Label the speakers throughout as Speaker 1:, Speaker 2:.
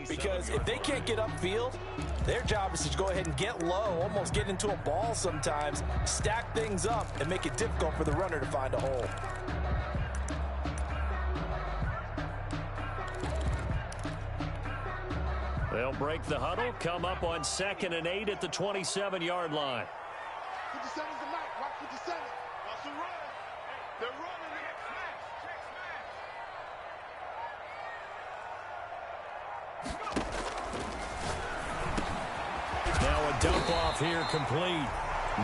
Speaker 1: Because if they can't get upfield, their job is to go ahead and get low, almost get into a ball sometimes, stack things up, and make it difficult for the runner to find a hole.
Speaker 2: They'll break the huddle, come up on 2nd and 8 at the 27-yard line.
Speaker 3: 57's the mark. Watch 57. That's a run. They're running it.
Speaker 2: Now a dump off here complete.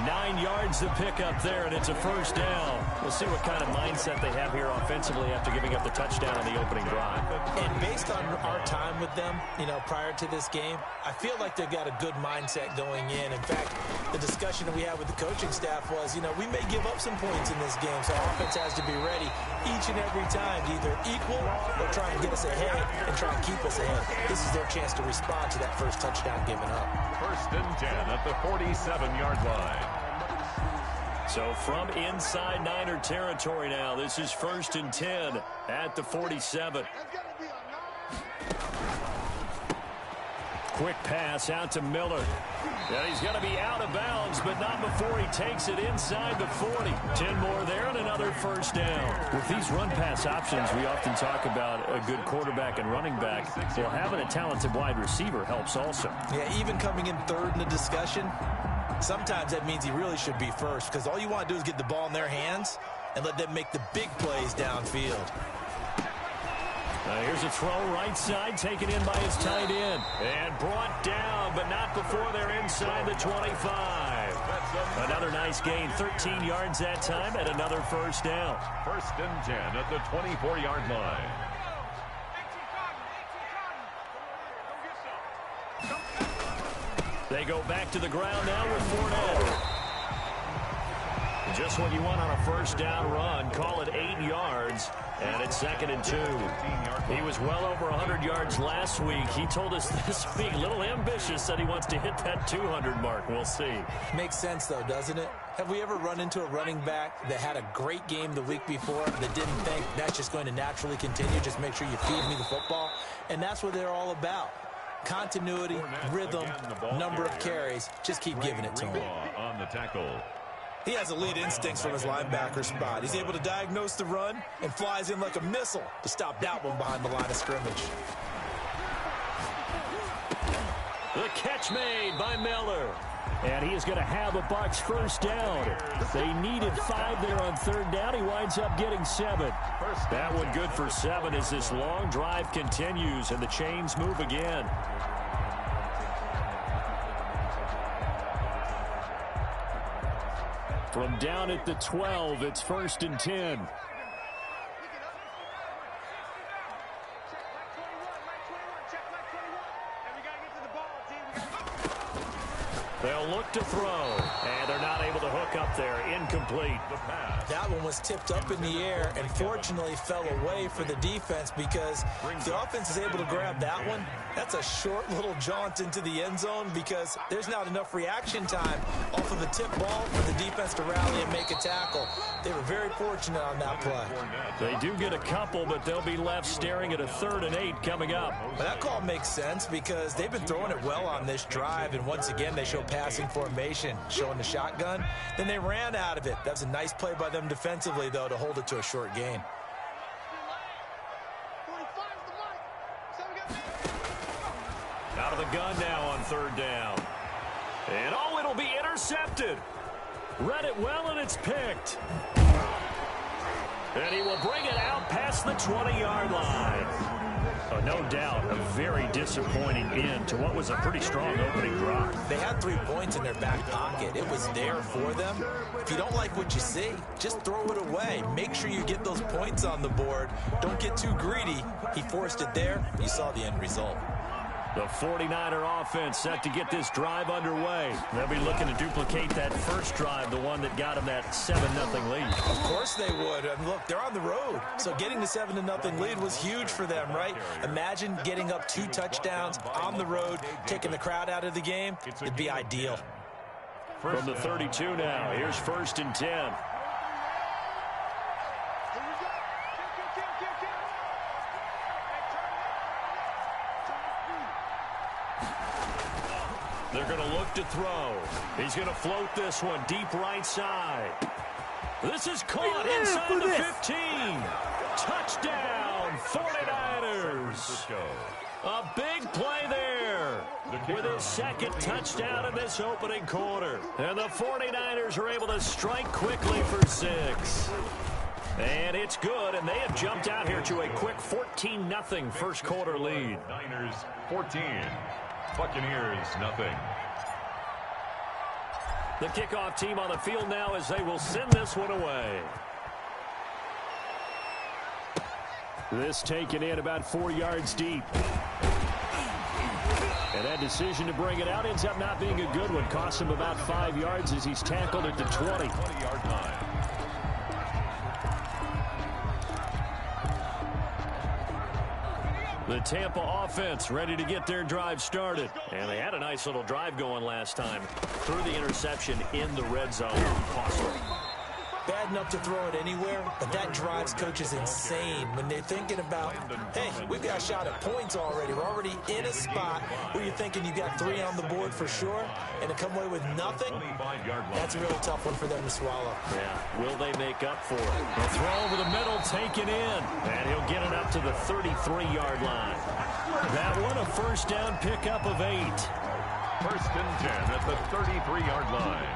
Speaker 2: 9 yards to pick up there, and it's a first down. We'll see what kind of mindset they have here offensively after giving up the touchdown on the opening drive.
Speaker 1: And based on our time with them, prior to this game, I feel like they've got a good mindset going in. In fact, the discussion that we had with the coaching staff was, we may give up some points in this game, so our offense has to be ready each and every time to either equal or try and get us ahead and try and keep us ahead. This is their chance to respond to that first touchdown given up.
Speaker 4: 1st and 10 at the 47-yard line.
Speaker 2: So from inside Niner territory now, this is 1st and 10 at the 47. Quick pass out to Miller. And he's going to be out of bounds, but not before he takes it inside the 40. 10 more there and another first down. With these run-pass options, we often talk about a good quarterback and running back. Well, having a talented wide receiver helps also.
Speaker 1: Yeah, even coming in third in the discussion, sometimes that means he really should be first, because all you want to do is get the ball in their hands and let them make the big plays downfield.
Speaker 2: Here's a throw right side, taken in by his tight end. And brought down, but not before they're inside the 25. Another nice gain, 13 yards that time, and another first down.
Speaker 4: 1st and 10 at the 24-yard line.
Speaker 2: They go back to the ground now with Fournette. Just what you want on a first down run. Call it 8 yards, and it's 2nd and 2. He was well over 100 yards last week. He told us this week, a little ambitious, said he wants to hit that 200 mark. We'll see.
Speaker 1: Makes sense, though, doesn't it? Have we ever run into a running back that had a great game the week before that didn't think that's just going to naturally continue? Just make sure you feed me the football. And that's what they're all about. Continuity, rhythm, number of carries. Just keep giving it to him.
Speaker 4: On the tackle.
Speaker 1: He has elite instincts from his linebacker spot. He's able to diagnose the run and flies in like a missile to stop that one behind the line of scrimmage.
Speaker 2: The catch made by Miller. And he is going to have a Bucs first down. They needed 5 there on 3rd down. He winds up getting 7. That one good for 7 as this long drive continues and the chains move again. From down at the 12, it's 1st and 10. They'll look to throw, and they're not able to hook up there. Incomplete.
Speaker 1: That one was tipped up in the air and fortunately fell away for the defense, because if the offense is able to grab that one, that's a short little jaunt into the end zone, because there's not enough reaction time off of the tip ball for the defense to rally and make a tackle. They were very fortunate on that play.
Speaker 2: They do get a couple, but they'll be left staring at a 3rd and 8 coming up.
Speaker 1: But that call makes sense because they've been throwing it well on this drive, and once again they show passing formation, showing the shotgun. Then they ran out of it. That was a nice play by them defensively, though, to hold it to a short gain.
Speaker 2: Out of the gun now on 3rd down. And oh, it'll be intercepted. Read it well, and it's picked. And he will bring it out past the 20-yard line. Oh, no doubt, a very disappointing end to what was a pretty strong opening drive.
Speaker 1: They had 3 points in their back pocket. It was there for them. If you don't like what you see, just throw it away. Make sure you get those points on the board. Don't get too greedy. He forced it there. You saw the end result.
Speaker 2: The 49er offense set to get this drive underway. They'll be looking to duplicate that first drive, the one that got them that 7-0 lead.
Speaker 1: Of course they would. And look, they're on the road. So getting the 7-0 lead was huge for them, right? Imagine getting up 2 touchdowns on the road, taking the crowd out of the game. It'd be ideal.
Speaker 2: From the 32 now, here's 1st and 10. They're going to look to throw. He's going to float this one deep right side. This is caught inside the 15. Touchdown, 49ers. A big play there with his second touchdown in this opening quarter. And the 49ers are able to strike quickly for 6. And it's good, and they have jumped out here to a quick 14-0 first quarter lead.
Speaker 4: Niners 14, Buccaneers nothing.
Speaker 2: The kickoff team on the field now as they will send this one away. This taken in about 4 yards deep. And that decision to bring it out ends up not being a good one. Costs him about 5 yards as he's tackled at the 20.
Speaker 4: 20-yard line.
Speaker 2: The Tampa offense ready to get their drive started. And they had a nice little drive going last time. Threw the interception in the red zone. Costly.
Speaker 1: Bad enough to throw it anywhere, but that drives coaches insane when they're thinking about, hey, we've got a shot at points already. We're already in a spot where you're thinking you got 3 on the board for sure, and to come away with nothing, that's a really tough one for them to swallow.
Speaker 2: Yeah, will they make up for it? A throw over the middle, taken in, and he'll get it up to the 33-yard line. That one, a first down pickup of 8.
Speaker 4: First and 10 at the 33-yard line.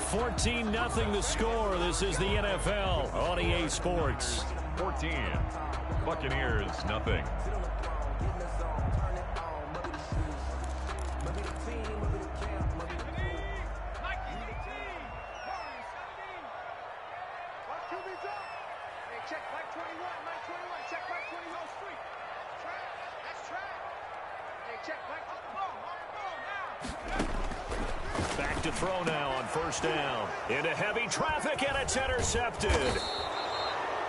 Speaker 2: 14-0 the score. This is the NFL on EA Sports.
Speaker 4: 14, Buccaneers nothing.
Speaker 3: Check Mike 21, Mike 21, check Mike 21 street. Track, that's track. Hey, check Mike on the ball now.
Speaker 2: Back to throw now on first down. Into heavy traffic, and it's intercepted.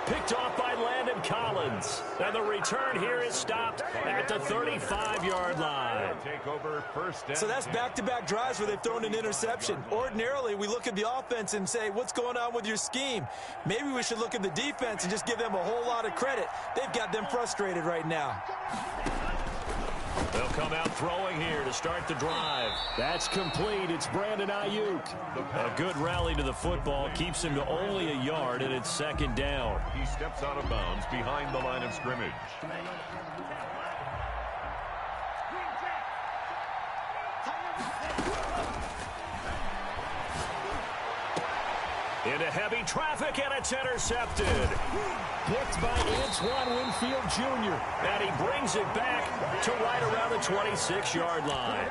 Speaker 2: Picked off by Landon Collins. And the return here is stopped at the 35-yard line.
Speaker 4: Take over first down.
Speaker 1: So that's back-to-back drives where they've thrown an interception. Ordinarily, we look at the offense and say, what's going on with your scheme? Maybe we should look at the defense and just give them a whole lot of credit. They've got them frustrated right now.
Speaker 2: They'll come out throwing here to start the drive. That's complete. It's Brandon Ayuk. A good rally to the football keeps him to only a yard, and it's second down.
Speaker 4: He steps out of bounds behind the line of scrimmage.
Speaker 2: Into heavy traffic, and it's intercepted. Picked by Antoine Winfield Jr. And he brings it back to right around the 26-yard line.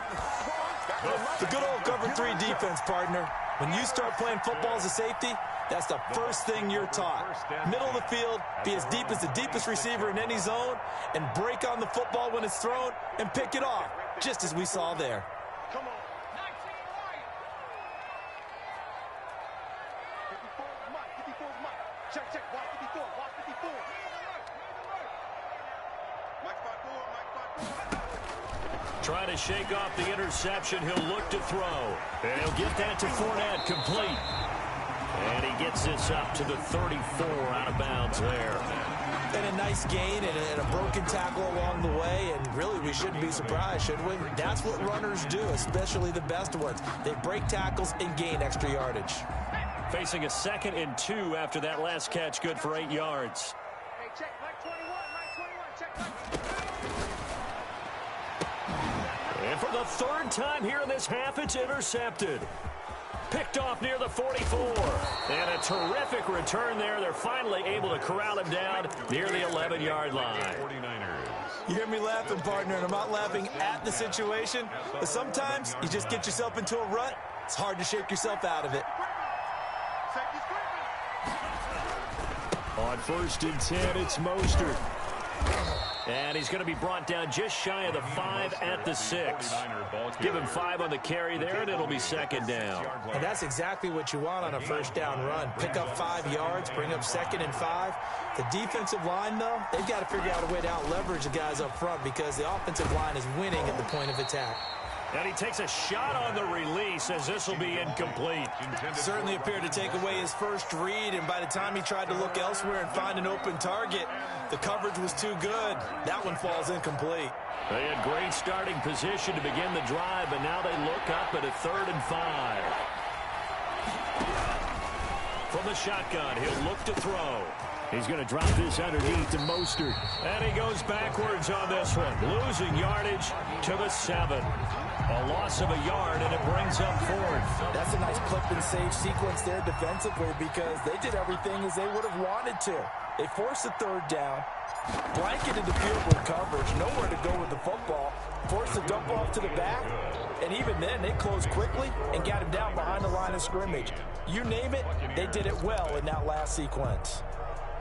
Speaker 1: The good old cover 3 defense, partner. When you start playing football as a safety, that's the first thing you're taught. Middle of the field, be as deep as the deepest receiver in any zone, and break on the football when it's thrown and pick it off, just as we saw there.
Speaker 3: Come on. 54 is Mike. Check, check. Watch 54. Watch 54. Mike 5-4.
Speaker 2: Trying to shake off the interception. He'll look to throw. And he'll get that to Fournette, complete. And he gets this up to the 34, out of bounds there.
Speaker 1: And a nice gain and a broken tackle along the way, and really we shouldn't be surprised, should we? That's what runners do, especially the best ones. They break tackles and gain extra yardage.
Speaker 2: Facing a 2nd and 2 after that last catch, good for 8 yards.
Speaker 3: Hey, check Mike 21. Mike 21. Check Mike 21.
Speaker 2: And for the 3rd time here in this half, it's intercepted. Picked off near the 44. And a terrific return there. They're finally able to corral him down near the 11-yard line.
Speaker 4: 49ers.
Speaker 1: You hear me laughing, partner, and I'm not laughing at the situation, but sometimes you just get yourself into a rut. It's hard to shake yourself out of it.
Speaker 2: On 1st and 10, it's Mostert. And he's going to be brought down just shy of the 5 at the 6. Give him 5 on the carry there, and it'll be 2nd down.
Speaker 1: And that's exactly what you want on a first down run. Pick up 5 yards, bring up 2nd and 5. The defensive line, though, they've got to figure out a way to out-leverage the guys up front because the offensive line is winning at the point of attack.
Speaker 2: And he takes a shot on the release as this will be incomplete.
Speaker 1: Certainly appeared to take away his first read, and by the time he tried to look elsewhere and find an open target, the coverage was too good. That one falls incomplete.
Speaker 2: They had great starting position to begin the drive, but now they look up at a 3rd and 5. From the shotgun, he'll look to throw. He's going to drop this underneath to Mostert. And he goes backwards on this one, losing yardage to the 7. A loss of a yard, and it brings up 4th.
Speaker 1: That's a nice clip and save sequence there defensively because they did everything as they would have wanted to. They forced the 3rd down, blanketed the field goal coverage, nowhere to go with the football, forced the dump off to the back, and even then they closed quickly and got him down behind the line of scrimmage. You name it, they did it well in that last sequence.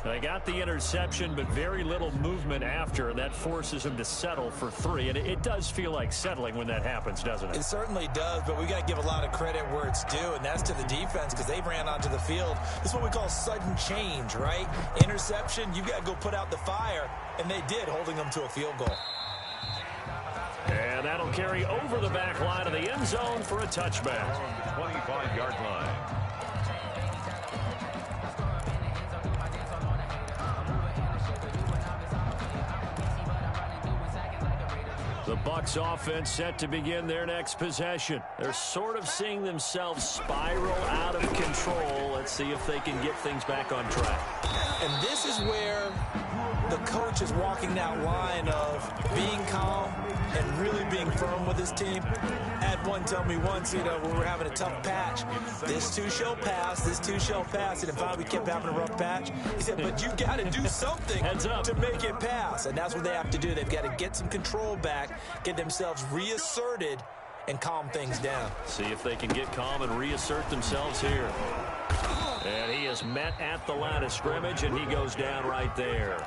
Speaker 2: They got the interception, but very little movement after, and that forces him to settle for 3. And it does feel like settling when that happens, doesn't it?
Speaker 1: It certainly does, but we got to give a lot of credit where it's due, and that's to the defense because they ran onto the field. This is what we call sudden change, right? Interception, you got to go put out the fire, and they did, holding them to a field goal.
Speaker 2: And that'll carry over the back line of the end zone for a touchback.
Speaker 4: 25-yard line.
Speaker 2: The Bucs offense set to begin their next possession. They're sort of seeing themselves spiral out of control. Let's see if they can get things back on track.
Speaker 1: And this is where the coach is walking that line of being calm and really being firm with his team. Had one tell me once, when we were having a tough patch, this too shall pass, this too shall pass. And finally we kept having a rough patch. He said, but you got to do something to make it pass. And that's what they have to do. They've got to get some control back, get themselves reasserted, and calm things down.
Speaker 2: See if they can get calm and reassert themselves here. And he is met at the line of scrimmage, and he goes down right there.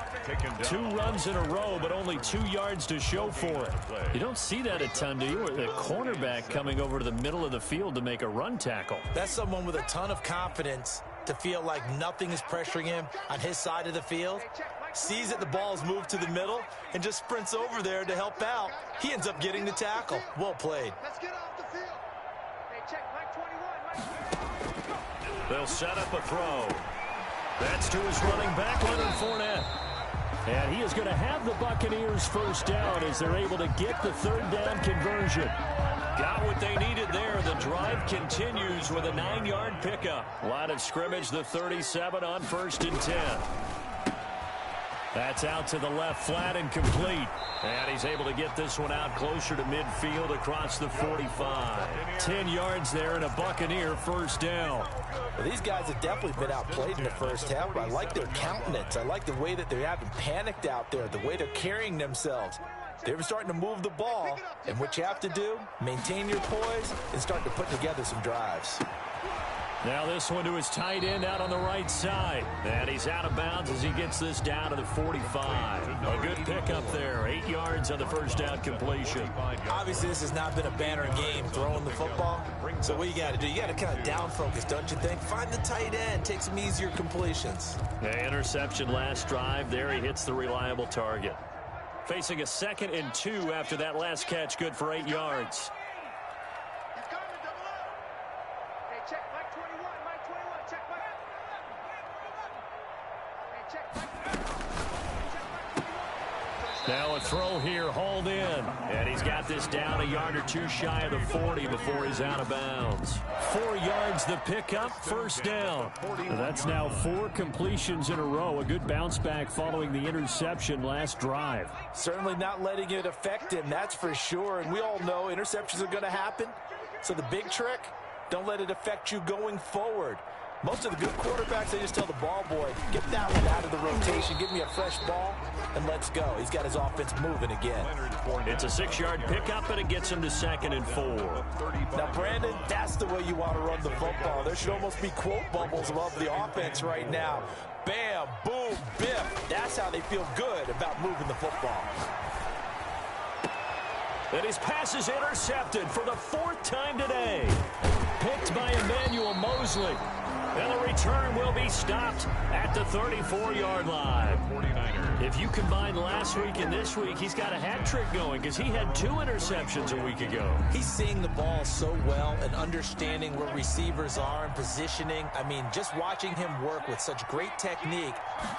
Speaker 2: 2 runs in a row, but only 2 yards to show for it. You don't see that a ton, do you? Or the cornerback coming over to the middle of the field to make a run tackle.
Speaker 1: That's someone with a ton of confidence to feel like nothing is pressuring him on his side of the field. Sees that the ball's moved to the middle and just sprints over there to help out. He ends up getting the tackle. Well played.
Speaker 3: Let's get off the field. Hey, check Mike 21.
Speaker 2: They'll set up a throw. That's to his running back, Leonard Fournette. And he is going to have the Buccaneers first down as they're able to get the 3rd down conversion. Got what they needed there. The drive continues with a 9-yard pickup. Line of scrimmage, the 37 on 1st and 10. That's out to the left, flat and complete. And he's able to get this one out closer to midfield across the 45. 10 yards there and a Buccaneer first down.
Speaker 1: Well, these guys have definitely been outplayed in the first half, but I like their countenance. I like the way that they haven't panicked out there, the way they're carrying themselves. They're starting to move the ball, and what you have to do, maintain your poise and start to put together some drives.
Speaker 2: Now this one to his tight end out on the right side. And he's out of bounds as he gets this down to the 45. A good pickup there. 8 yards on the first down completion.
Speaker 1: Obviously, this has not been a banner game throwing the football. So what you got to do, you got to kind of down focus, don't you think? Find the tight end, take some easier completions.
Speaker 2: The interception last drive. There he hits the reliable target. Facing a 2nd and 2 after that last catch, good for 8 yards.
Speaker 3: He's coming, double up. Hey, check Mike 21. Mike 21. Check Mike. Hey, check Mike.
Speaker 2: Now a throw here, hauled in. And he's got this down a yard or 2 shy of the 40 before he's out of bounds. 4 yards the pickup, first down. That's now 4 completions in a row. A good bounce back following the interception last drive.
Speaker 1: Certainly not letting it affect him, that's for sure. And we all know interceptions are going to happen. So the big trick, don't let it affect you going forward. Most of the good quarterbacks, they just tell the ball boy, get that one out of the rotation, give me a fresh ball, and let's go. He's got his offense moving again.
Speaker 2: It's a 6-yard pickup, and it gets him to 2nd and 4.
Speaker 1: Now, Brandon, that's the way you want to run the football. There should almost be quote bubbles above the offense right now. Bam, boom, biff. That's how they feel good about moving the football.
Speaker 2: And his pass is intercepted for the 4th time today. Picked by Emmanuel Mosley. And the return will be stopped at the 34-yard line. If you combine last week and this week, he's got a hat trick going because he had 2 interceptions a week ago.
Speaker 1: He's seeing the ball so well and understanding where receivers are and positioning. I mean, just watching him work with such great technique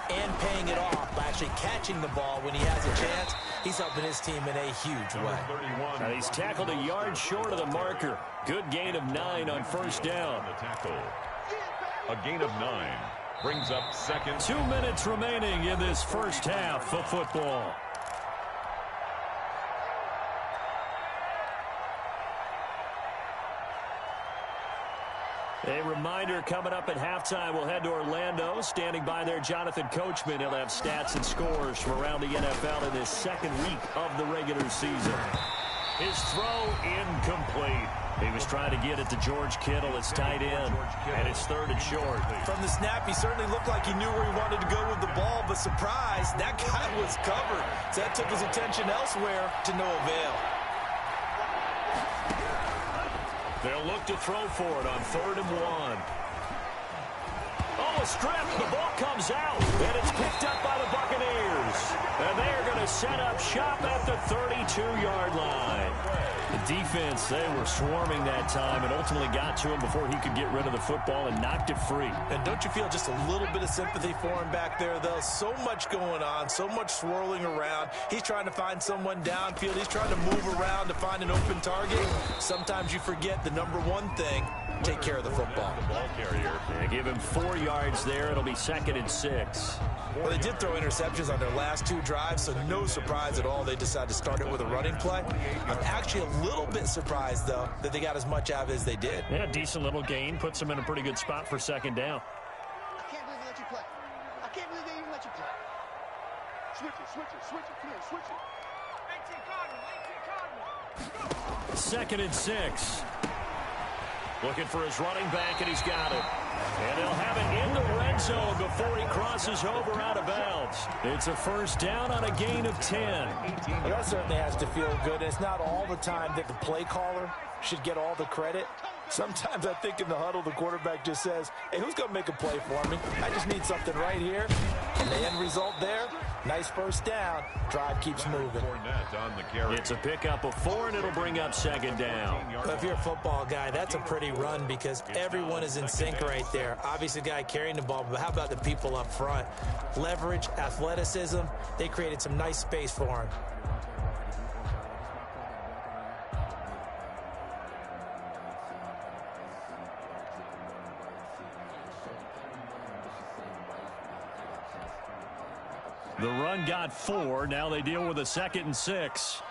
Speaker 1: and paying it off by actually catching the ball when he has a chance, he's helping his team in a huge way.
Speaker 2: Now he's tackled a yard short of the marker. Good gain of 9 on first down.
Speaker 4: A gain of 9 brings up second.
Speaker 2: 2 minutes remaining in this first half of football. A reminder, coming up at halftime, we'll head to Orlando. Standing by there, Jonathan Coachman. He'll have stats and scores from around the NFL in this second week of the regular season. His throw incomplete. He was trying to get it to George Kittle. It's tight end, and it's 3rd and short.
Speaker 1: From the snap, he certainly looked like he knew where he wanted to go with the ball, but surprise, that guy was covered. So that took his attention elsewhere to no avail.
Speaker 2: They'll look to throw for it on 3rd and 1. Oh, a strip. The ball comes out, and it's picked up by the Buccaneers. And they're going to set up shop at the 32-yard line. The defense, they were swarming that time and ultimately got to him before he could get rid of the football and knocked it free.
Speaker 1: And don't you feel just a little bit of sympathy for him back there, though? So much going on, so much swirling around. He's trying to find someone downfield. He's trying to move around to find an open target. Sometimes you forget the number one thing, take care of the football.
Speaker 2: They give him 4 yards there. It'll be 2nd and 6.
Speaker 1: Well, they did throw interceptions on their last 2 drives, so no surprise at all they decided to start it with a running play. I'm actually a little bit surprised, though, that they got as much out of it as they did.
Speaker 2: Yeah, decent little gain. Puts them in a pretty good spot for 2nd down.
Speaker 3: I can't believe they let you play. I can't believe they even let you play. Switch it, switch it, switch it. Come on, switch it. 18 Cardinal.
Speaker 2: 2nd and 6. Looking for his running back, and he's got it. And they'll have it in the red zone before he crosses over out of bounds. It's a first down on a gain of 10.
Speaker 1: Well, that certainly has to feel good. It's not all the time that the play caller should get all the credit. Sometimes I think in the huddle, the quarterback just says, hey, who's going to make a play for me? I just need something right here. And the end result there, nice first down. Drive keeps moving.
Speaker 2: It's a pickup of 4, and it'll bring up 2nd down.
Speaker 1: Well, if you're a football guy, that's a pretty run because everyone is in sync right there. Obviously, the guy carrying the ball, but how about the people up front? Leverage, athleticism, they created some nice space for him.
Speaker 2: The run got 4. Now they deal with a 2nd and 6.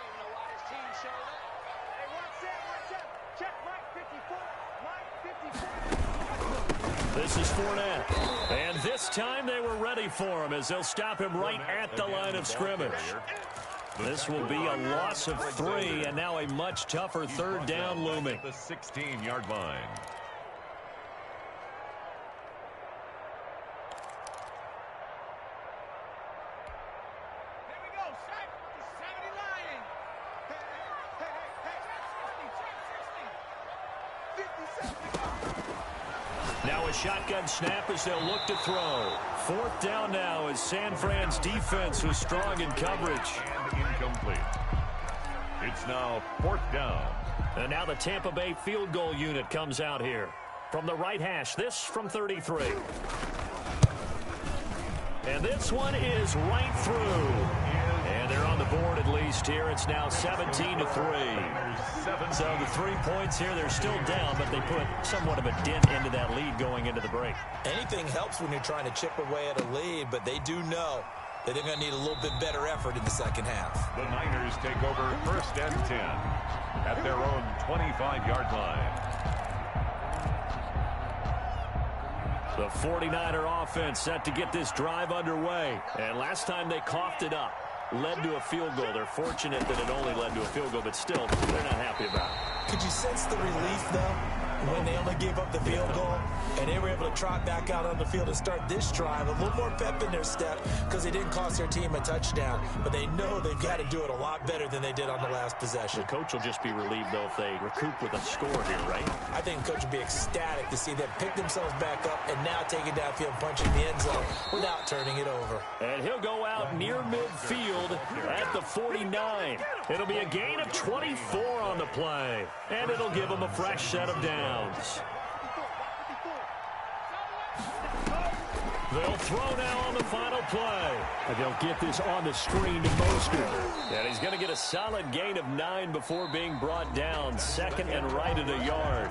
Speaker 2: This is Fournette. And this time they were ready for him as they'll stop him right at the line of scrimmage. This will be a loss of 3, and now a much tougher 3rd down looming.
Speaker 4: The 16-yard line.
Speaker 2: Now a shotgun snap as they'll look to throw. 4th down now as San Fran's defense was strong in coverage.
Speaker 4: And incomplete. It's now 4th down.
Speaker 2: And now the Tampa Bay field goal unit comes out here. From the right hash, this from 33. And this one is right through. And they're on the board at least here. It's now 17-3. So the 3 points here, they're still down, but they put somewhat of a dent into that lead going into the break.
Speaker 1: Anything helps when you're trying to chip away at a lead, but they do know that they're going to need a little bit better effort in the second half.
Speaker 4: The Niners take over 1st and 10 at their own 25-yard line.
Speaker 2: The 49er offense set to get this drive underway. And last time they coughed it up, led to a field goal. They're fortunate that it only led to a field goal, but still, they're not happy about it.
Speaker 1: Could you sense the relief, though? when they only gave up the field goal, and they were able to trot back out on the field and start this drive. A little more pep in their step because they didn't cost their team a touchdown, but they know they've got to do it a lot better than they did on the last possession.
Speaker 2: The coach will just be relieved, though, if they recoup with a score here, right?
Speaker 1: I think the coach will be ecstatic to see them pick themselves back up and now take it downfield, punching the end zone without turning it over.
Speaker 2: And he'll go out near midfield at the 49. It'll be a gain of 24 on the play, and it'll give him a fresh set of downs. They'll throw now on the final play. And they'll get this on the screen to Mostert. And he's going to get a solid gain of 9 before being brought down. Second and right at a yard.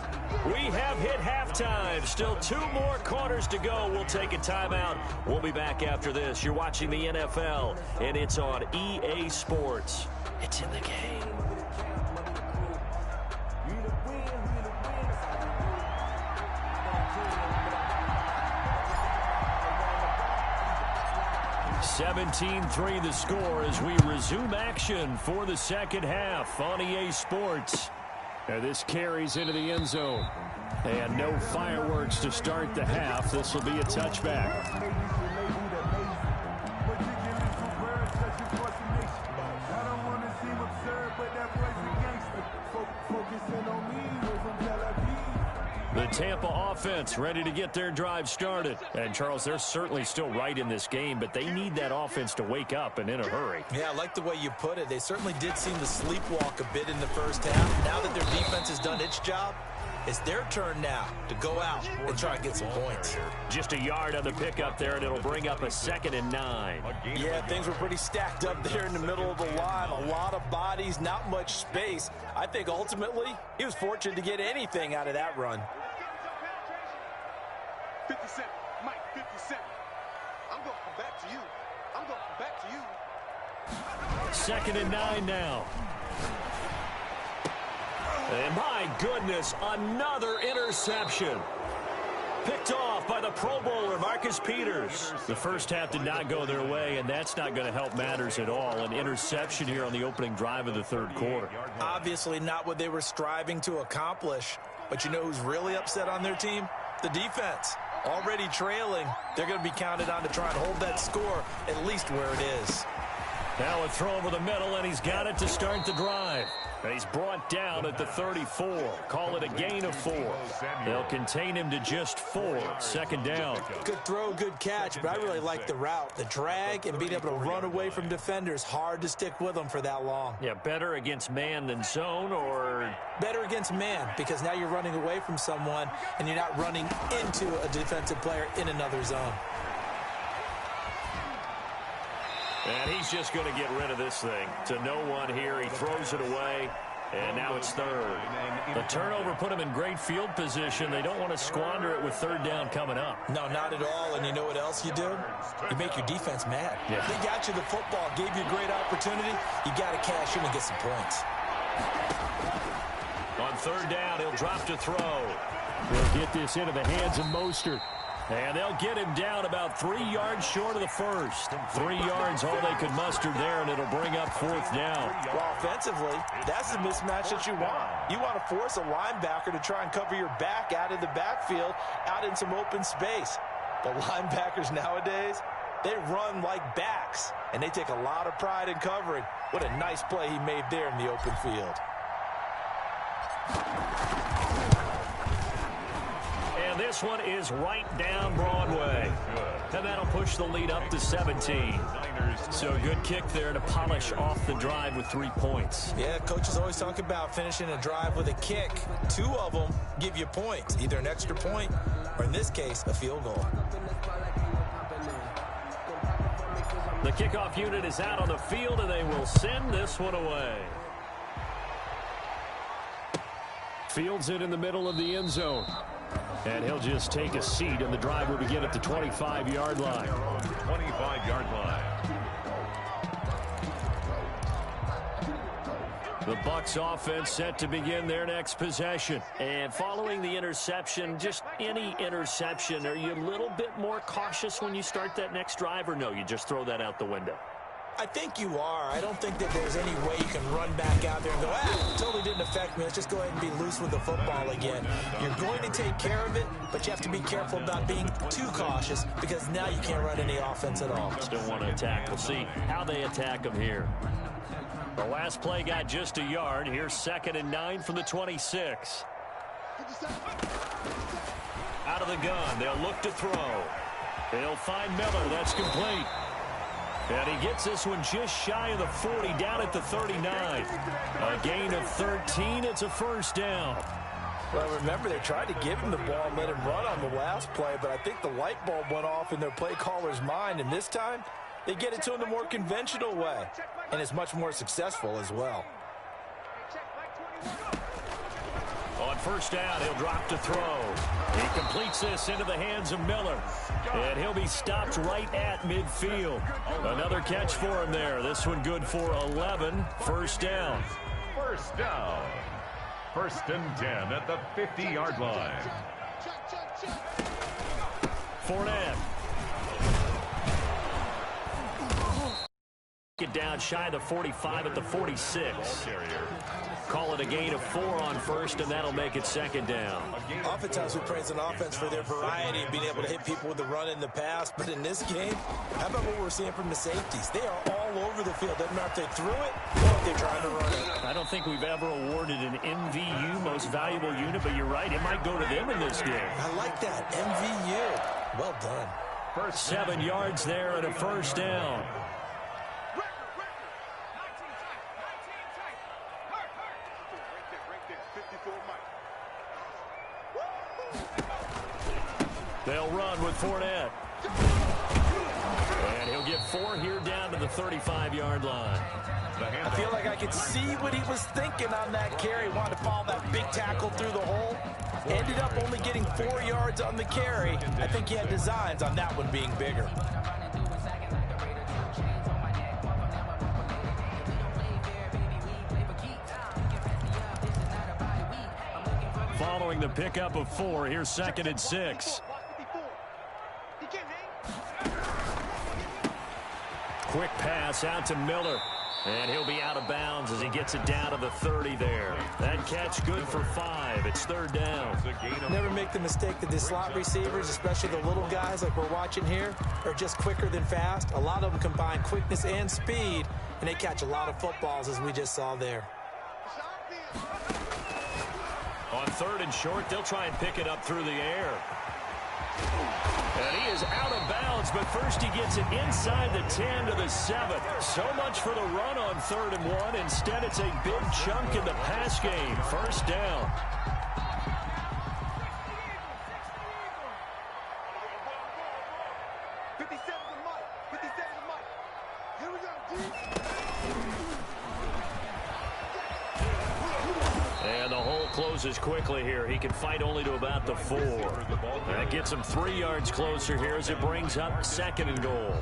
Speaker 2: We have hit halftime. Still 2 more quarters to go. We'll take a timeout. We'll be back after this. You're watching the NFL, and it's on EA Sports. It's in the game. (17-3) the score as we resume action for the second half on EA Sports. And this carries into the end zone. And no fireworks to start the half. This will be a touchback. The Tampa offense ready to get their drive started. And, Charles, they're certainly still right in this game, but they need that offense to wake up and in a hurry.
Speaker 1: Yeah, I like the way you put it. They certainly did seem to sleepwalk a bit in the first half. Now that their defense has done its job, it's their turn now to go out and try and get some points.
Speaker 2: Just a yard on the pickup there, and it'll bring up a 2nd and 9.
Speaker 1: Yeah, things were pretty stacked up there in the middle of the line. A lot of bodies, not much space. I think ultimately he was fortunate to get anything out of that run.
Speaker 3: 57, Mike, 57. I'm going to come back to you. I'm going to come back to you.
Speaker 2: 2nd and 9 now. And my goodness, another interception. Picked off by the Pro Bowler, Marcus Peters. The first half did not go their way, and that's not going to help matters at all. An interception here on the opening drive of the third quarter.
Speaker 1: Obviously not what they were striving to accomplish. But you know who's really upset on their team? The defense. Already trailing, they're going to be counted on to try and hold that score at least where it is.
Speaker 2: Now a throw over the middle, and he's got it to start the drive. And he's brought down at the 34. Call it a gain of 4. They'll contain him to just 4. 2nd down.
Speaker 1: Good throw, good catch, but I really like the route. The drag and being able to run away from defenders. Hard to stick with them for that long.
Speaker 2: Yeah, better against man than zone, or
Speaker 1: better against man, because now you're running away from someone and you're not running into a defensive player in another zone.
Speaker 2: And he's just going to get rid of this thing. To no one here. He throws it away. And now it's 3rd. The turnover put him in great field position. They don't want to squander it with 3rd down coming up.
Speaker 1: No, not at all. And you know what else you do? You make your defense mad.
Speaker 2: Yeah.
Speaker 1: They got you the football, gave you a great opportunity. You got to cash in and get some points.
Speaker 2: On 3rd down, he'll drop to throw. We'll get this into the hands of Mostert. And they'll get him down about 3 yards short of the first. 3 yards, all they could muster there, and it'll bring up 4th down.
Speaker 1: Well, offensively, that's the mismatch that you want. You want to force a linebacker to try and cover your back out of the backfield, out in some open space. The linebackers nowadays, they run like backs, and they take a lot of pride in covering. What a nice play he made there in the open field.
Speaker 2: And this one is right down Broadway. And that'll push the lead up to 17. So a good kick there to polish off the drive with 3 points.
Speaker 1: Yeah, coaches always talk about finishing a drive with a kick. 2 of them give you points, either an extra point or, in this case, a field goal.
Speaker 2: The kickoff unit is out on the field, and they will send this one away. Fields it in the middle of the end zone. And he'll just take a seat, and the drive will begin at the 25-yard line.
Speaker 4: 25-yard line.
Speaker 2: The Bucs offense set to begin their next possession. And following the interception, just any interception, are you a little bit more cautious when you start that next drive, or no, you just throw that out the window?
Speaker 1: I think you are. I don't think that there's any way you can run back out there and go, totally didn't affect me. Let's just go ahead and be loose with the football again. You're going to take care of it, but you have to be careful about being too cautious because now you can't run any offense at all.
Speaker 2: Still want to attack. We'll see how they attack them here. The last play got just a yard. Here's 2nd and 9 from the 26. Out of the gun. They'll look to throw. They'll find Miller. That's complete. And he gets this one just shy of the 40, down at the 39. A gain of 13. It's a first down.
Speaker 1: Well, remember, they tried to give him the ball and let him run on the last play, but I think the light bulb went off in their play caller's mind, and this time they get it to him the more conventional way, and it's much more successful as well.
Speaker 2: On first down, he'll drop to throw. He completes this into the hands of Miller. And he'll be stopped right at midfield. Another catch for him there. This one good for 11. First down.
Speaker 4: First down. 1st and 10 at the 50-yard line.
Speaker 2: Fournette. Get down shy of the 45 at the 46. Call it a gain of 4 on first, and that'll make it 2nd down.
Speaker 1: Oftentimes we praise an offense for their variety of being able to hit people with the run in the pass, but in this game, how about what we're seeing from the safeties? They are all over the field. Doesn't matter if they threw it or if they're trying to run it.
Speaker 2: I don't think we've ever awarded an MVU, most valuable unit, but you're right, it might go to them in this game.
Speaker 1: I like that, MVU. Well done.
Speaker 2: 7 yards there and a first down. They'll run with Fournette. And he'll get 4 here down to the 35-yard line.
Speaker 1: I feel like I could see what he was thinking on that carry. Wanted to follow that big tackle through the hole. Ended up only getting 4 yards on the carry. I think he had designs on that one being bigger.
Speaker 2: Following the pickup of 4, here's 2nd and 6. Quick pass out to Miller. And he'll be out of bounds as he gets it down to the 30 there. That catch good for 5. It's 3rd down.
Speaker 1: Never make the mistake that the slot receivers, especially the little guys like we're watching here, are just quicker than fast. A lot of them combine quickness and speed, and they catch a lot of footballs as we just saw there.
Speaker 2: On 3rd and short, they'll try and pick it up through the air. And he is out of bounds, but first he gets it inside the 10 to the 7. So much for the run on 3rd and 1. Instead, it's a big chunk in the pass game. First down. And the hole closes quickly here. He can fight only to about the 4. That gets him 3 yards closer here as it brings up 2nd and goal.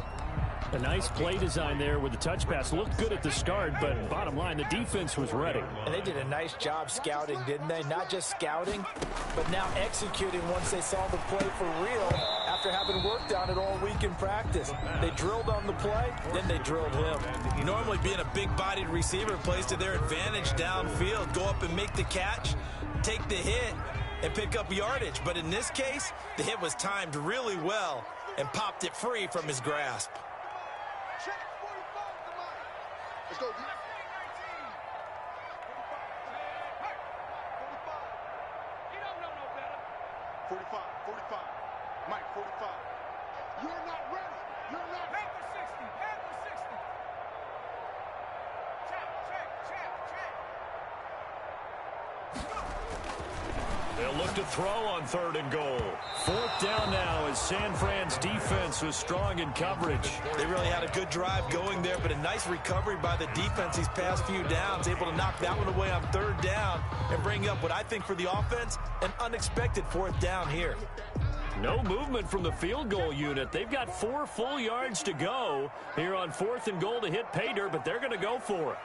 Speaker 5: A nice play design there with the touch pass. Looked good at the start, but bottom line, the defense was ready.
Speaker 1: And they did a nice job scouting, didn't they? Not just scouting, but now executing once they saw the play for real after having worked on it all week in practice. They drilled on the play, then they drilled him. Normally being a big-bodied receiver plays to their advantage downfield. Go up and make the catch, take the hit, and pick up yardage. But in this case, the hit was timed really well and popped it free from his grasp.
Speaker 3: Let's go. 45, 45. Mike, 45. You're not ready. You're not ready. Head to 60. Head to 60. Check.
Speaker 2: They'll look to throw on 3rd and goal. 4th down now as San Fran's defense was strong in coverage.
Speaker 1: They really had a good drive going there, but a nice recovery by the defense these past few downs, able to knock that one away on 3rd down and bring up what I think for the offense, an unexpected 4th down here.
Speaker 2: No movement from the field goal unit. They've got 4 full yards to go here on 4th and goal to hit pay dirt, but they're going to go for it.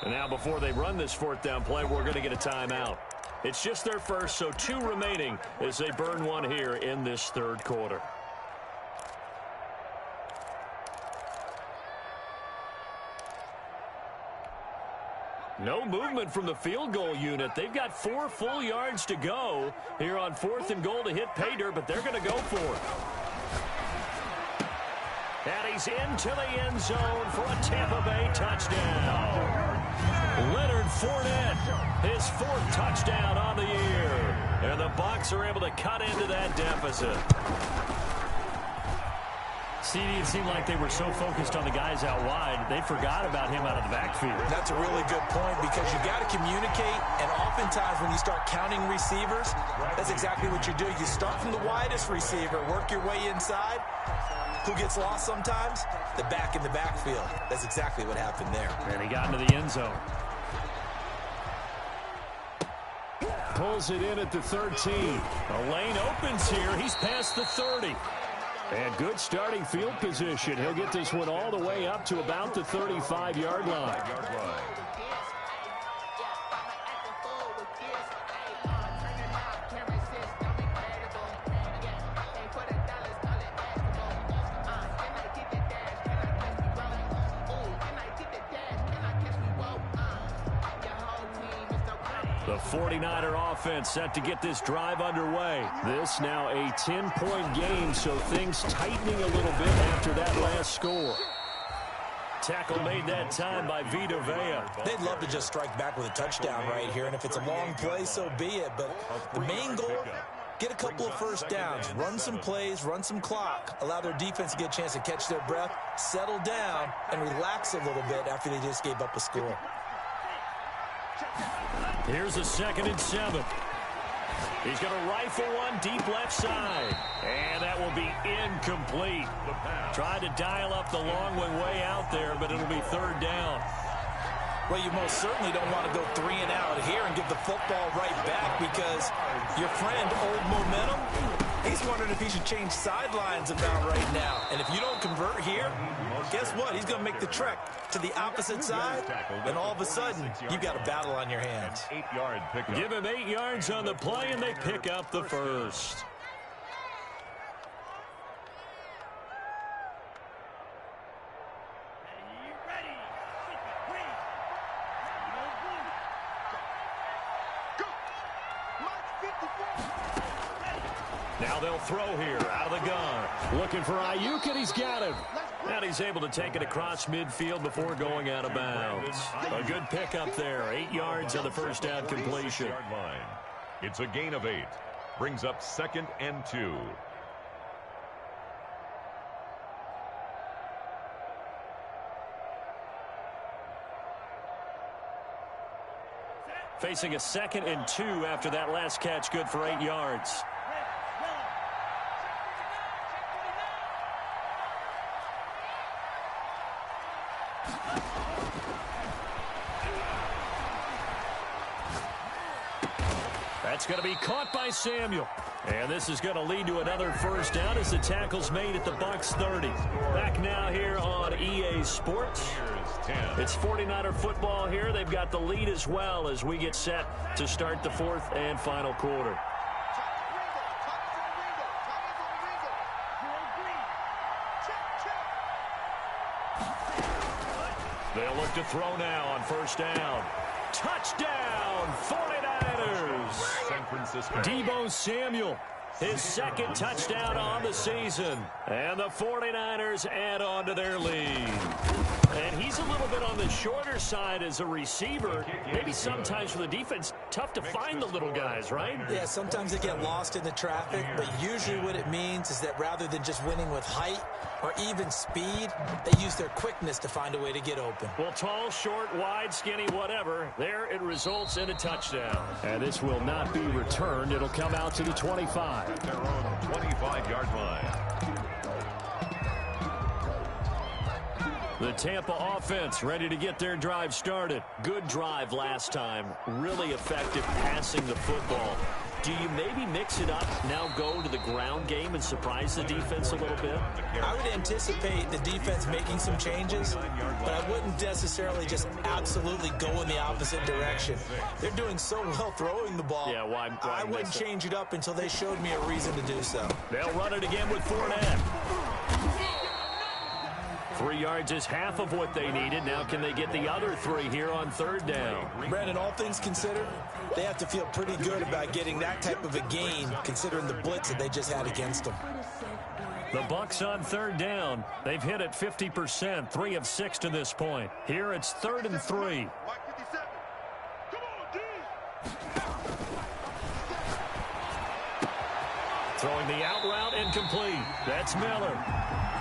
Speaker 2: And now before they run this 4th down play, we're going to get a timeout. It's just their first, so 2 remaining as they burn one here in this third quarter. No movement from the field goal unit. They've got 4 full yards to go here on 4th and goal to hit pay dirt, but they're going to go for it. And he's into the end zone for a Tampa Bay touchdown. Leonard Fournette, his 4th touchdown on the year. And the Bucs are able to cut into that deficit.
Speaker 5: CD, it seemed like they were so focused on the guys out wide, they forgot about him out of the backfield.
Speaker 1: That's a really good point because you got to communicate, and oftentimes when you start counting receivers, that's exactly what you do. You start from the widest receiver, work your way inside. Who gets lost sometimes? The back in the backfield. That's exactly what happened there.
Speaker 5: And he got into the end zone.
Speaker 2: Pulls it in at the 13. A lane opens here. He's past the 30.
Speaker 5: And good starting field position. He'll get this one all the way up to about the 35-yard line.
Speaker 2: The 49er offense set to get this drive underway. This now a 10-point game, so things tightening a little bit after that last score. Tackle made that time by Vita Vea.
Speaker 1: They'd love to just strike back with a touchdown right here, and if it's a long play, so be it. But the main goal, get a couple of first downs, run some plays, run some clock, allow their defense to get a chance to catch their breath, settle down, and relax a little bit after they just gave up a score.
Speaker 2: Here's a 2nd and 7. He's going to rifle one deep left side. And that will be incomplete. Tried to dial up the long one way out there, but it'll be 3rd down.
Speaker 1: Well, you most certainly don't want to go 3 and out here and give the football right back because your friend, Old Momentum, he's wondering if he should change sidelines about right now. And if you don't convert here, guess what? He's going to make the trek to the opposite side, and all of a sudden, you've got a battle on your hands.
Speaker 4: 8-yard pickup.
Speaker 2: Give him 8 yards on the play, and they pick up the first. Now they'll throw here out of the gun. Looking for Ayuk, and he's got him. And he's able to take it across midfield before going out of bounds. A good pickup there. 8 yards on the first down completion.
Speaker 4: It's a gain of 8. Brings up 2nd and 2.
Speaker 2: Facing a 2nd and 2 after that last catch, good for 8 yards. That's going to be caught by Samuel. And this is going to lead to another first down as the tackle's made at the Bucs 30. Back now here on EA Sports. It's 49er football here. They've got the lead as well as we get set to start the 4th and final quarter. They'll look to throw now on first down. Touchdown, 49ers!
Speaker 4: San Francisco.
Speaker 2: Deebo Samuel, his 2nd touchdown on the season. And the 49ers add on to their lead. And he's a little bit on the shorter side as a receiver. Maybe sometimes for the defense, tough to find the little guys, right?
Speaker 1: Yeah, sometimes they get lost in the traffic, but usually what it means is that rather than just winning with height or even speed, they use their quickness to find a way to get open.
Speaker 2: Well, tall, short, wide, skinny, whatever, there it results in a touchdown.
Speaker 5: And this will not be returned. It'll come out to the 25.
Speaker 4: Their own 25-yard line.
Speaker 2: The Tampa offense ready to get their drive started. Good drive last time. Really effective passing the football. Do you maybe mix it up, now go to the ground game and surprise the defense a little bit?
Speaker 1: I would anticipate the defense making some changes, but I wouldn't necessarily just absolutely go in the opposite direction. They're doing so well throwing the ball.
Speaker 2: Yeah, why
Speaker 1: I wouldn't change it up until they showed me a reason to do so.
Speaker 2: They'll run it again with Fournette. 3 yards is half of what they needed. Now can they get the other 3 here on 3rd down?
Speaker 1: Brandon, all things considered, they have to feel pretty good about getting that type of a gain, considering the blitz that they just had against them.
Speaker 2: The Bucs on 3rd down. They've hit it 50%, 3 of 6 to this point. Here it's 3rd and 3. Throwing the out route incomplete. That's Miller.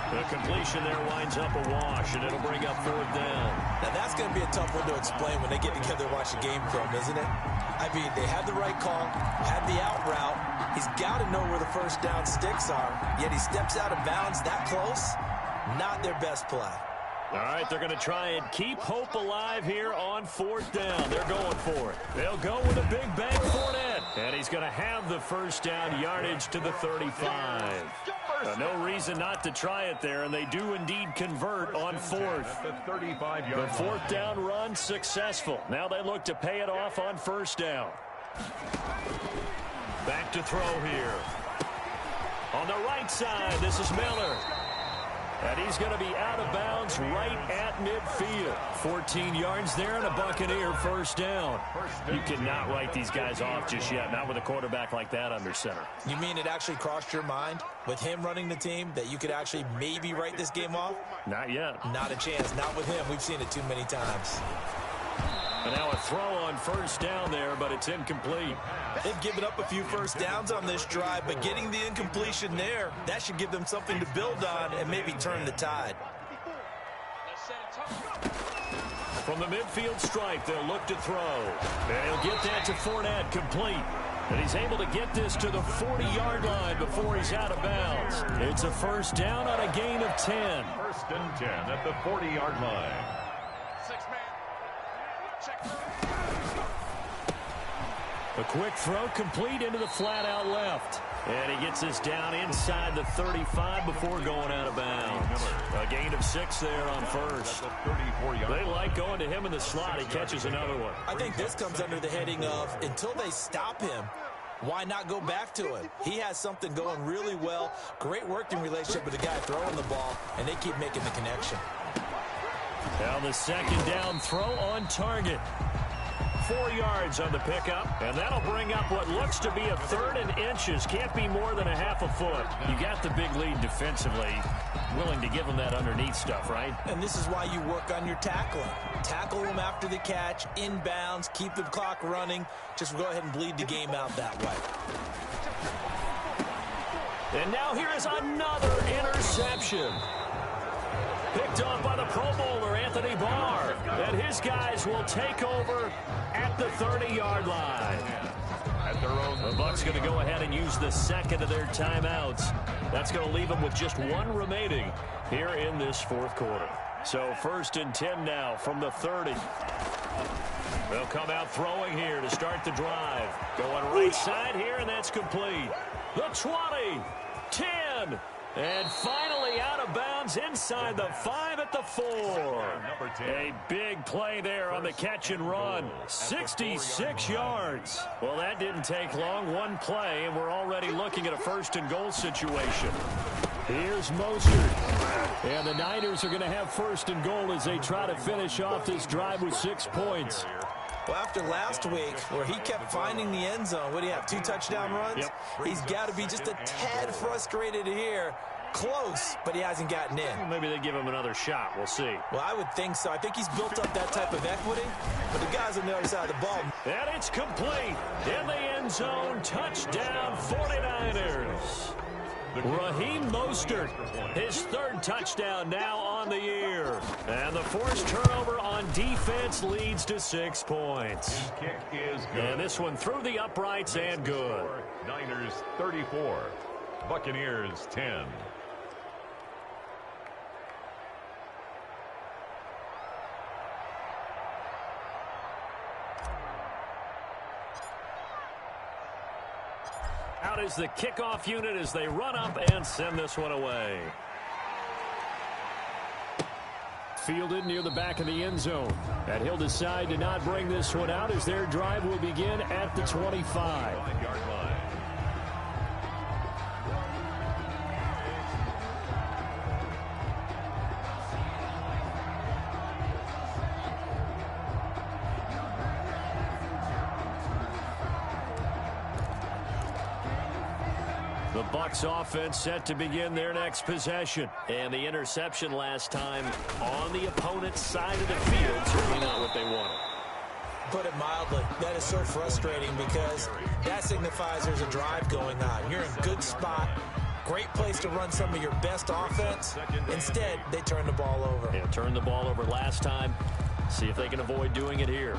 Speaker 2: The completion there winds up a wash, and it'll bring up 4th down.
Speaker 1: Now, that's going to be a tough one to explain when they get together and watch a game film, isn't it? I mean, they had the right call, had the out route. He's got to know where the first down sticks are, yet he steps out of bounds that close. Not their best play.
Speaker 2: All right, they're going to try and keep hope alive here on 4th down. They're going for it. They'll go with a big bang Fournette. And he's going to have the first down yardage to the 35. No reason not to try it there, and they do indeed convert on 4th.
Speaker 4: The 35-yard
Speaker 2: The 4th down run successful. Now they look to pay it off on 1st down. Back to throw here. On the right side, this is Miller. And he's going to be out of bounds right at midfield. 14 yards there and a Buccaneer first down. You cannot write these guys off just yet, not with a quarterback like that under center.
Speaker 1: You mean it actually crossed your mind with him running the team that you could actually maybe write this game off?
Speaker 2: Not yet.
Speaker 1: Not a chance. Not with him. We've seen it too many times.
Speaker 2: And now a throw on first down there, but it's incomplete.
Speaker 1: They've given up a few first downs on this drive, but getting the incompletion there, that should give them something to build on and maybe turn the tide.
Speaker 2: From the midfield stripe, they'll look to throw. And he'll get that to Fournette, complete. And he's able to get this to the 40-yard line before he's out of bounds. It's a first down on a gain of 10.
Speaker 4: 1st and 10 at the 40-yard line.
Speaker 2: A quick throw complete into the flat out left. And he gets this down inside the 35 before going out of bounds. A gain of 6 there on first. They like going to him in the slot. He catches another one.
Speaker 1: I think this comes under the heading of until they stop him, why not go back to him? He has something going really well. Great working relationship with the guy throwing the ball, and they keep making the connection.
Speaker 2: Now the 2nd down throw on target. 4 yards on the pickup, and that'll bring up what looks to be a 3rd and inches. Can't be more than a half a foot. You got the big lead defensively. Willing to give them that underneath stuff, right?
Speaker 1: And this is why you work on your tackling. Tackle them after the catch, inbounds, keep the clock running. Just go ahead and bleed the game out that way.
Speaker 2: And now here is another interception. Picked off by the Pro Bowler, Anthony Barr. And his guys will take over at the 30-yard line. The Bucs going to go ahead and use the 2nd of their timeouts. That's going to leave them with just 1 remaining here in this 4th quarter. So 1st and 10 now from the 30. They'll come out throwing here to start the drive. Going right side here, and that's complete. The 20, 10, and finally out of bounds inside the 5 at the 4. A big play there on the catch and run. 66 yards. Well, that didn't take long. 1 play, and we're already looking at a 1st and goal situation. Here's Mostert. And the Niners are going to have 1st and goal as they try to finish off this drive with 6 points.
Speaker 1: Well, after last week, where he kept finding the end zone, what do you have, 2 touchdown runs?
Speaker 2: Yep.
Speaker 1: He's got to be just a tad frustrated here. Close, but he hasn't gotten in.
Speaker 2: Maybe they give him another shot. We'll see.
Speaker 1: Well, I would think so. I think he's built up that type of equity, but the guys on the other side of the ball.
Speaker 2: And it's complete. In the end zone, touchdown 49ers. Raheem Mostert, his 3rd touchdown now on the year. And the forced turnover on defense leads to 6 points.
Speaker 4: Kick is good.
Speaker 2: And this one through the uprights and good.
Speaker 4: Niners 34, Buccaneers 10.
Speaker 2: Out is the kickoff unit as they run up and send this one away.
Speaker 5: Fielded near the back of the end zone. And he'll decide to not bring this one out as their drive will begin at the 25-yard line. The Bucs offense set to begin their next possession. And the interception last time on the opponent's side of the field. Certainly not what they wanted.
Speaker 1: Put it mildly, that is so frustrating because that signifies there's a drive going on. You're in a good spot. Great place to run some of your best offense. Instead, they turn the ball over.
Speaker 2: Yeah, turned the ball over last time. See if they can avoid doing it here.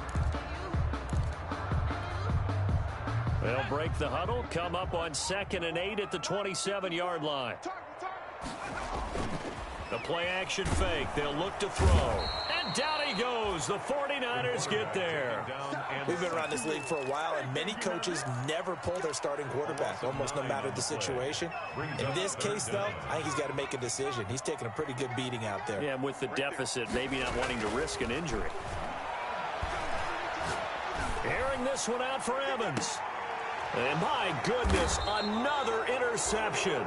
Speaker 2: They'll break the huddle, come up on 2nd and 8 at the 27-yard line. The play-action fake. They'll look to throw. And down he goes. The 49ers get there.
Speaker 1: We've been around this league for a while, and many coaches never pull their starting quarterback, almost no matter the situation. In this case, though, I think he's got to make a decision. He's taking a pretty good beating out there.
Speaker 2: Yeah, and with the deficit, maybe not wanting to risk an injury. Airing this one out for Evans. And my goodness, another interception.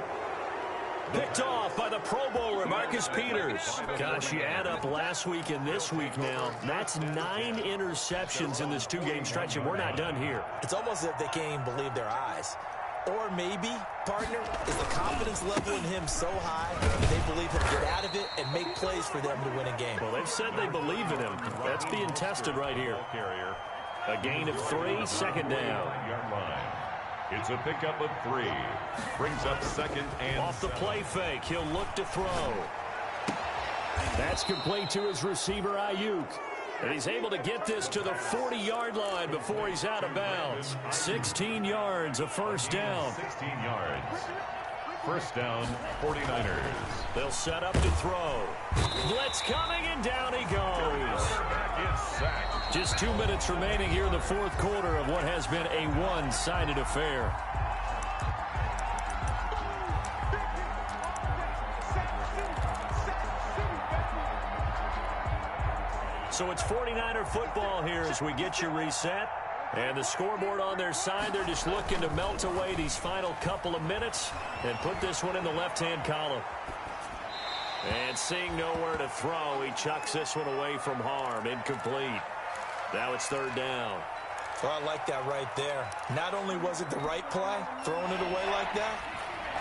Speaker 2: Picked off by the Pro Bowler, Marcus Peters. Gosh, you add up last week and this week now. That's 9 interceptions in this 2-game stretch, and we're not done here.
Speaker 1: It's almost as if they can't even believe their eyes. Or maybe, partner, is the confidence level in him so high that they believe he'll get out of it and make plays for them to win a game.
Speaker 2: Well, they've said they believe in him. That's being tested right here. A gain of 3, 2nd down.
Speaker 4: It's a pickup of 3. Brings up 2nd and
Speaker 2: off the play fake. He'll look to throw.
Speaker 5: That's complete to his receiver, Ayuk.
Speaker 2: And he's able to get this to the 40-yard line before he's out of bounds. 16 yards, a first down.
Speaker 4: 16 yards. First down, 49ers.
Speaker 2: They'll set up to throw. Blitz coming, and down he goes. Just 2 minutes remaining here in the 4th quarter of what has been a one-sided affair. So it's 49er football here as we get you reset. And the scoreboard on their side, they're just looking to melt away these final couple of minutes and put this one in the left-hand column. And seeing nowhere to throw, he chucks this one away from harm. Incomplete. Now it's 3rd down.
Speaker 1: Well, I like that right there. Not only was it the right play, throwing it away like that,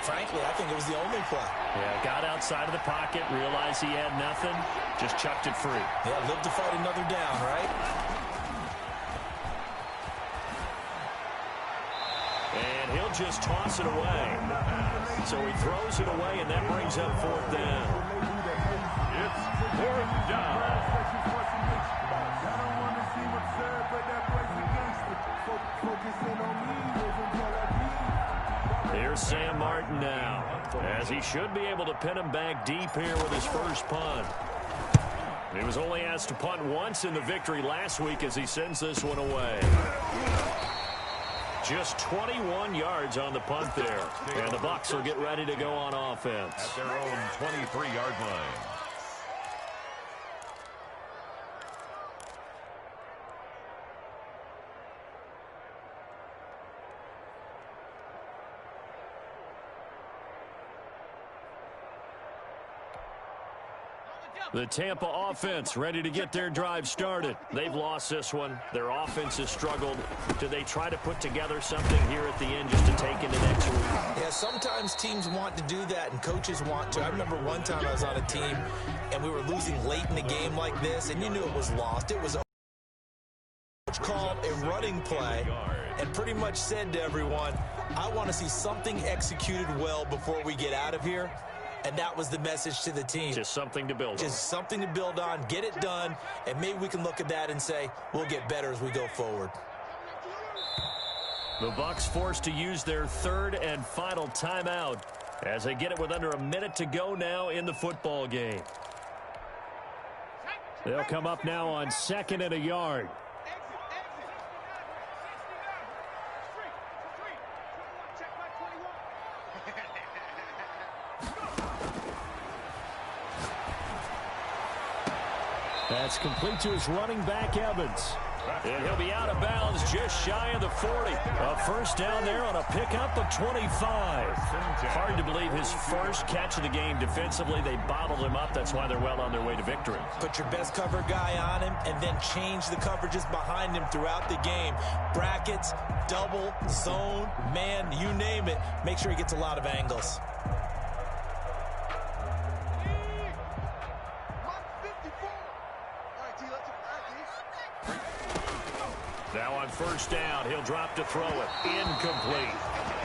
Speaker 1: frankly, I think it was the only play.
Speaker 2: Yeah, got outside of the pocket, realized he had nothing, just chucked it free.
Speaker 1: Yeah, live to fight another down, right?
Speaker 2: And he'll just toss it away. So he throws it away, and that brings up 4th down.
Speaker 4: It's 4th down.
Speaker 2: Here's Sam Martin now, as he should be able to pin him back deep here with his first punt. He was only asked to punt once in the victory last week as he sends this one away. Just 21 yards on the punt there. And the Bucs will get ready to go on offense.
Speaker 4: At their own 23-yard line.
Speaker 2: The Tampa offense ready to get their drive started. They've lost this one. Their offense has struggled. Do they try to put together something here at the end just to take into next week?
Speaker 1: Yeah, sometimes teams want to do that and coaches want to. I remember one time I was on a team and we were losing late in the game like this, and you knew it was lost. It was called a running play and pretty much said to everyone, I want to see something executed well before we get out of here. And that was the message to the team.
Speaker 2: Just something to build on.
Speaker 1: Just something to build on, get it done, and maybe we can look at that and say, we'll get better as we go forward.
Speaker 2: The Bucs forced to use their 3rd and final timeout as they get it with under a minute to go now in the football game. They'll come up now on 2nd and a yard. That's complete to his running back, Evans. And he'll be out of bounds just shy of the 40. A first down there on a pickup of 25. Hard to believe his first catch of the game defensively. They bottled him up. That's why they're well on their way to victory.
Speaker 1: Put your best cover guy on him and then change the coverages behind him throughout the game. Brackets, double, zone, man, you name it. Make sure he gets a lot of angles.
Speaker 2: Now on first down, he'll drop to throw it. Incomplete.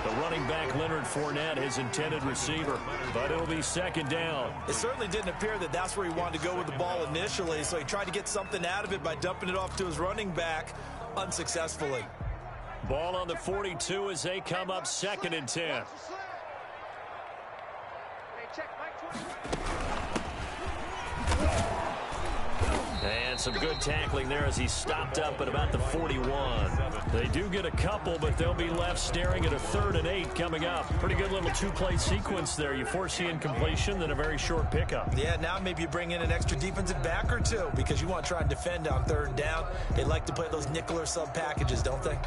Speaker 2: The running back, Leonard Fournette, his intended receiver, but it'll be second down.
Speaker 1: It certainly didn't appear that that's where he wanted to go with the ball initially, so he tried to get something out of it by dumping it off to his running back unsuccessfully.
Speaker 2: Ball on the 42 as they come up 2nd and 10.
Speaker 3: Hey, check Mike 21.
Speaker 2: And some good tackling there as he stopped up at about the 41. They do get a couple, but they'll be left staring at a 3rd and 8 coming up. Pretty good little two-play sequence there. You force the incompletion, then a very short pickup.
Speaker 1: Yeah, now maybe you bring in an extra defensive back or two because you want to try and defend on 3rd down. They like to play those nickel or sub packages, don't they?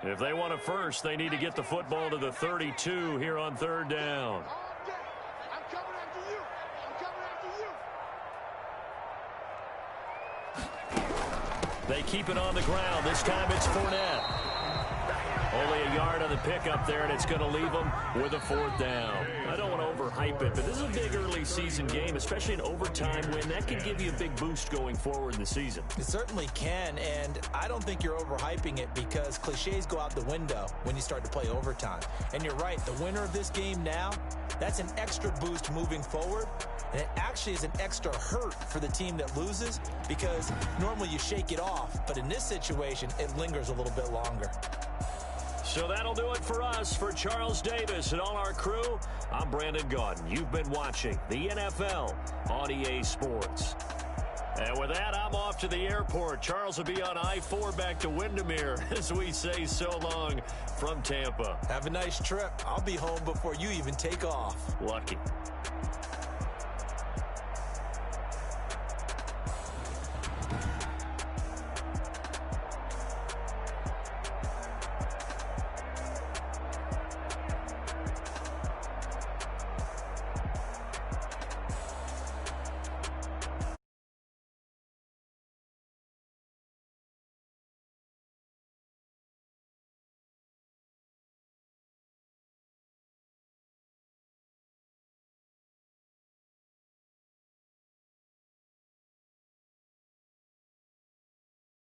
Speaker 2: If they want a first, they need to get the football to the 32 here on 3rd down.
Speaker 3: I'm coming after you. I'm coming after you.
Speaker 2: They keep it on the ground. This time it's Fournette. Only a yard on the pickup there, and it's going to leave them with a 4th down. I don't want to overhype it, but this is a big early season game, especially an overtime win. That can give you a big boost going forward in the season.
Speaker 1: It certainly can, and I don't think you're overhyping it because cliches go out the window when you start to play overtime. And you're right, the winner of this game now, that's an extra boost moving forward, and it actually is an extra hurt for the team that loses because normally you shake it off, but in this situation, it lingers a little bit longer.
Speaker 2: So that'll do it for us. For Charles Davis and all our crew, I'm Brandon Gaudin. You've been watching the NFL on EA Sports. And with that, I'm off to the airport. Charles will be on I-4 back to Windermere as we say so long from Tampa.
Speaker 1: Have a nice trip. I'll be home before you even take off.
Speaker 2: Lucky.